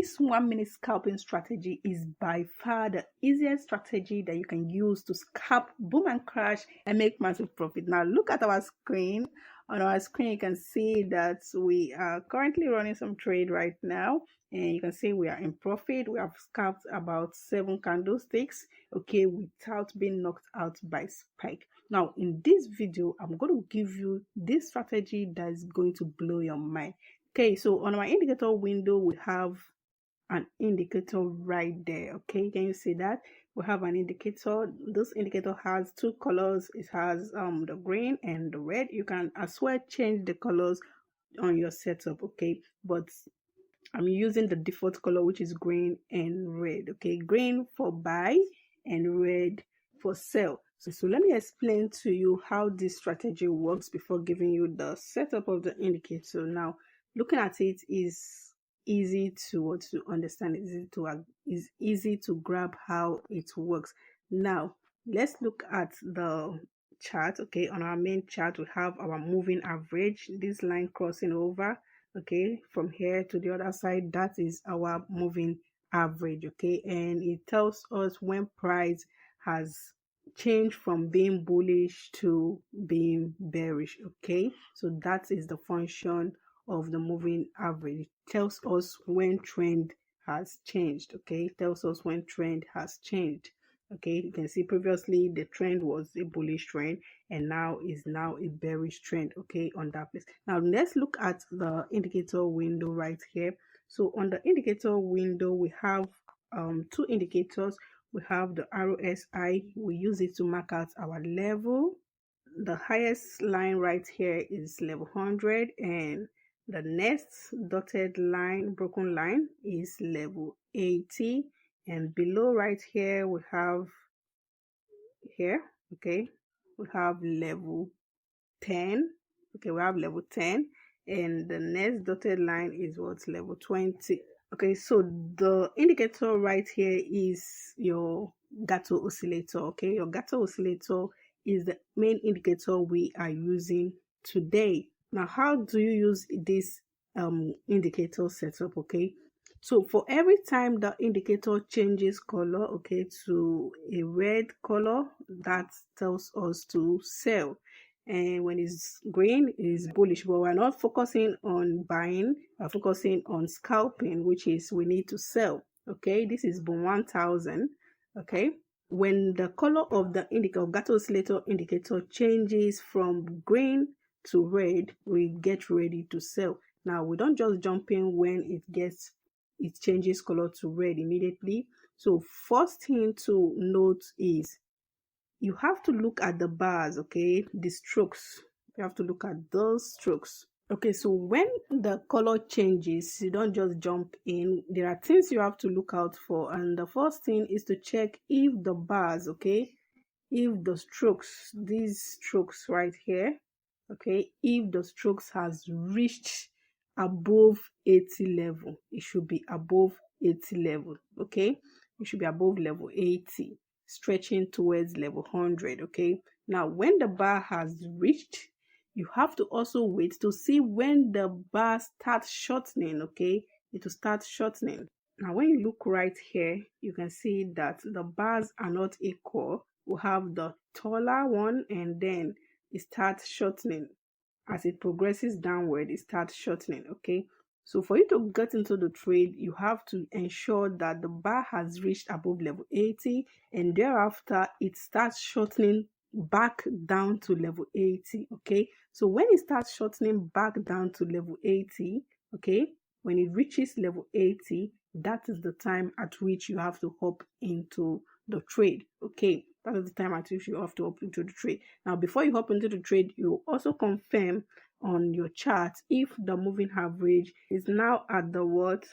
this 1 minute scalping strategy is by far the easiest strategy that you can use to scalp, boom and crash, and make massive profit. Now look at our screen. On our screen you can see that we are currently running some trade right now, and you can see we are in profit. We have scalped about 7 candlesticks, okay, without being knocked out by spike. Now in this video I'm going to give you this strategy that is going to blow your mind. Okay, so on our indicator window we have an indicator right there. Okay, can you see that? We have an indicator. This indicator has 2 colors. It has the green and the red. You can as well change the colors on your setup, okay, but I'm using the default color, which is green and red. Okay, green for buy and red for sell. So let me explain to you how this strategy works before giving you the setup of the indicator. Now looking at it is easy to understand, is easy to grab how it works. Now let's look at the chart. Okay, on our main chart we have our moving average, this line crossing over, okay, from here to the other side. That is our moving average, okay, and it tells us when price has changed from being bullish to being bearish. Okay, so that is the function of the moving average. It tells us when trend has changed. Okay, it tells us when trend has changed. Okay, you can see previously the trend was a bullish trend and now is a bearish trend, okay, on that place. Now let's look at the indicator window right here. So on the indicator window we have 2 indicators. We have the RSI. We use it to mark out our level. The highest line right here is level 100, and the next dotted line, broken line, is level 80, and below right here we have here, okay, we have level 10. Okay, we have level 10, and the next dotted line is what's level 20. Okay, so the indicator right here is your Gato oscillator. Okay, your Gato oscillator is the main indicator we are using today. Now how do you use this indicator setup? Okay, so for every time the indicator changes color, okay, to a red color, that tells us to sell, and when it's green is bullish. But we're not focusing on buying, we're focusing on scalping, which is we need to sell. Okay, this is 1000. Okay, when the color of the indicator, Gato oscillator indicator, changes from green to red, we get ready to sell. Now we don't just jump in when it changes color to red immediately. So first thing to note is you have to look at the bars, okay, the strokes. You have to look at those strokes. Okay, so when the color changes, you don't just jump in. There are things you have to look out for, and the first thing is to check if the bars, okay, if the strokes, these strokes right here, okay, if the strokes has reached above 80 level. It should be above 80 level. Okay, it should be above level 80, stretching towards level 100. Okay, now when the bar has reached, you have to also wait to see when the bar starts shortening. Okay, it will start shortening. Now when you look right here, you can see that the bars are not equal. We have the taller one, and then it starts shortening. As it progresses downward, it starts shortening. Okay, so for you to get into the trade, you have to ensure that the bar has reached above level 80, and thereafter it starts shortening back down to level 80. Okay, so when it starts shortening back down to level 80, okay, when it reaches level 80, that is the time at which you have to hop into the trade. Okay, that is the time at which you have to hop into the trade. Now before you hop into the trade, you also confirm on your chart if the moving average is now at the what,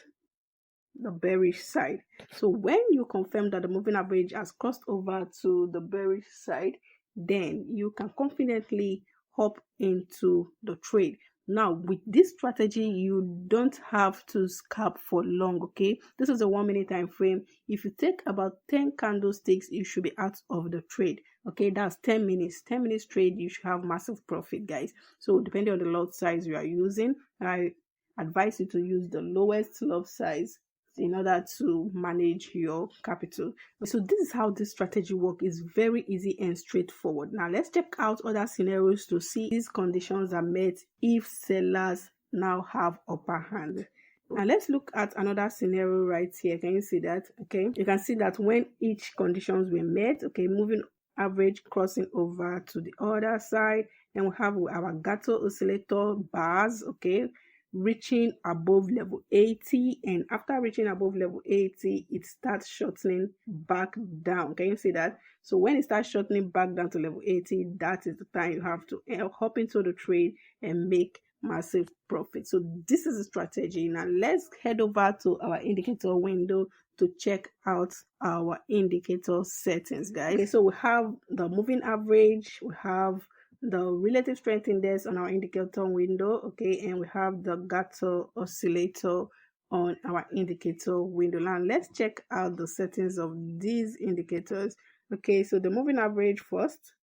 the bearish side. So when you confirm that the moving average has crossed over to the bearish side, then you can confidently hop into the trade. Now with this strategy, you don't have to scalp for long. Okay, this is a 1 minute time frame. If you take about 10 candlesticks, you should be out of the trade. Okay, that's 10 minutes. 10 minutes trade, you should have massive profit, guys. So depending on the lot size you are using, I advise you to use the lowest lot size in order to manage your capital. So this is how this strategy works. It's very easy and straightforward. Now let's check out other scenarios to see if these conditions are met if sellers now have upper hand. Now let's look at another scenario right here. Can you see that? Okay, you can see that when each conditions were met, okay, moving average crossing over to the other side, and we have our Gato oscillator bars, okay, reaching above level 80, and after reaching above level 80 it starts shortening back down. Can you see that? So when it starts shortening back down to level 80, that is the time you have to hop into the trade and make massive profit. So this is a strategy. Now let's head over to our indicator window to check out our indicator settings, guys. Okay, so we have the moving average, we have the relative strength index on our indicator window, okay, and we have the Gato oscillator on our indicator window. Now let's check out the settings of these indicators. Okay, so the moving average first.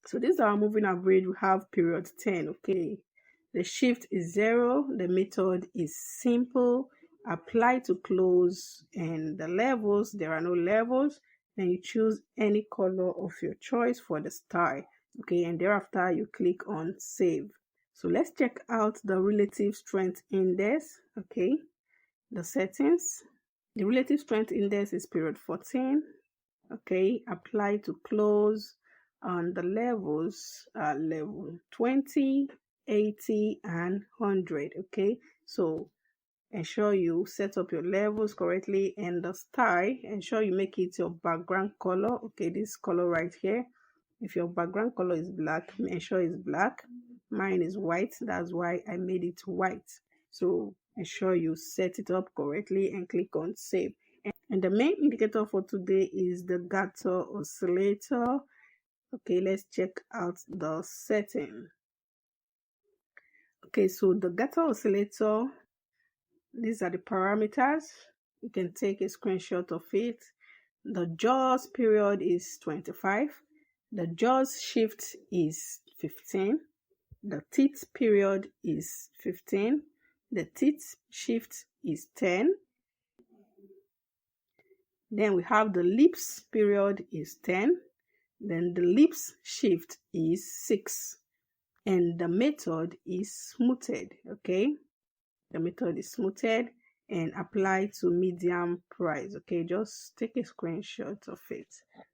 So this is our moving average. We have period 10. Okay, the shift is 0. The method is simple. Apply to close, and the levels, there are no levels. Then you choose any color of your choice for the style. Okay, and thereafter you click on save. So let's check out the relative strength index. Okay, the settings. The relative strength index is period 14. Okay, apply to close, and the levels are level 20, 80 and 100. Okay, so ensure you set up your levels correctly, and the style, ensure you make it your background color. Okay, this color right here. If your background color is black, ensure it's black. Mine is white, that's why I made it white. So ensure you set it up correctly and click on save. And the main indicator for today is the Gato oscillator. Okay, let's check out the setting. Okay, so the Gato oscillator, these are the parameters. You can take a screenshot of it. The jaws period is 25. The jaws shift is 15. The teeth period is 15. The teeth shift is 10. Then we have the lips period is 10. Then the lips shift is 6. And the method is smoothed. Okay, the method is smoothed and apply to medium price. Okay, just take a screenshot of it.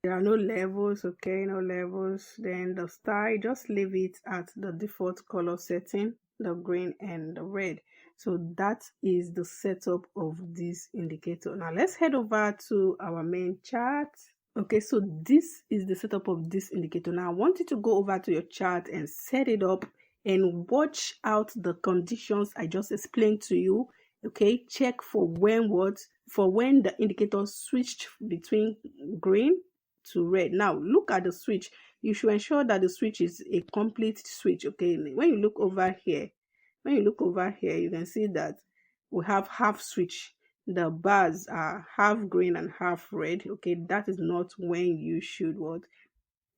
There are no levels. Okay, no levels. Then the style, just leave it at the default color setting, the green and the red. So that is the setup of this indicator. Now let's head over to our main chart. Okay, so this is the setup of this indicator. Now I want you to go over to your chart and set it up and watch out the conditions I just explained to you. Okay, check for when the indicator switched between green to red. Now look at the switch. You should ensure that the switch is a complete switch. Okay, when you look over here, you can see that we have half switch. The bars are half green and half red. Okay, that is not when you should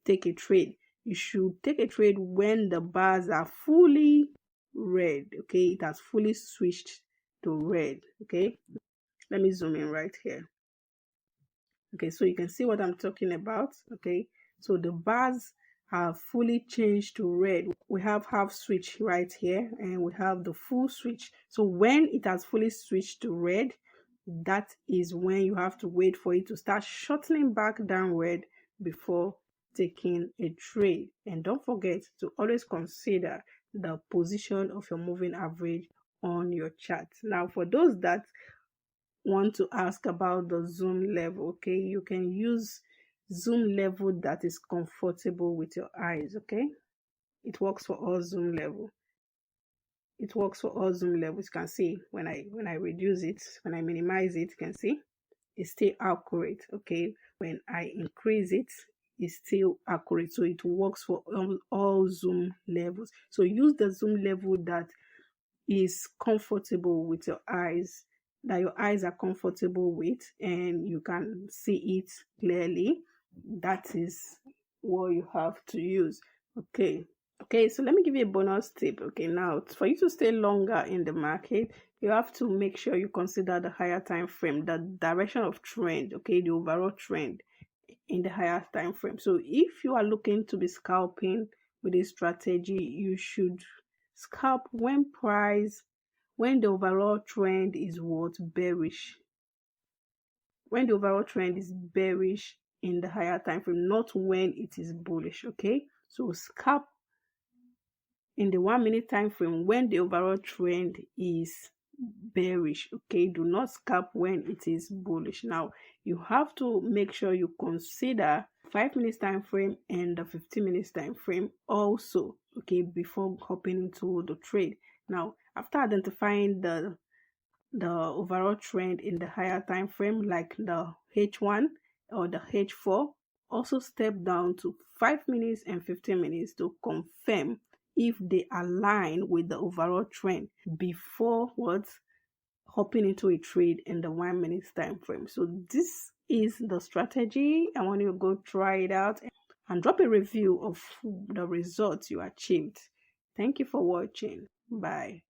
take a trade. You should take a trade when the bars are fully red. Okay, it has fully switched to red. Okay, let me zoom in right here. Okay, so you can see what I'm talking about. Okay, so the bars have fully changed to red. We have half switch right here, and we have the full switch. So when it has fully switched to red, that is when you have to wait for it to start shortening back downward before taking a trade. And don't forget to always consider the position of your moving average on your chart. Now for those that want to ask about the zoom level, okay, you can use zoom level that is comfortable with your eyes. Okay, it works for all zoom level. It works for all zoom levels. You can see when I reduce it, when I minimize it, you can see it's still accurate. Okay, when I increase it, it's still accurate. So it works for all zoom levels. So use the zoom level that is comfortable with your eyes, that your eyes are comfortable with, and you can see it clearly. That is what you have to use. Okay, Okay, so let me give you a bonus tip. Okay, now for you to stay longer in the market, you have to make sure you consider the higher time frame, the direction of trend, okay, the overall trend in the higher time frame. So if you are looking to be scalping with a strategy, you should scalp when the overall trend is what, bearish. When the overall trend is bearish in the higher time frame, not when it is bullish. Okay, so scalp in the 1 minute time frame when the overall trend is bearish. Okay, do not scalp when it is bullish. Now you have to make sure you consider 5 minutes time frame and the 15 minutes time frame also, okay, before hopping into the trade. Now after identifying the overall trend in the higher time frame, like the H1 or the H4, also step down to 5 minutes and 15 minutes to confirm if they align with the overall trend before what, hopping into a trade in the 1 minute time frame. So this is the strategy. I want you to go try it out and drop a review of the results you achieved. Thank you for watching. Bye.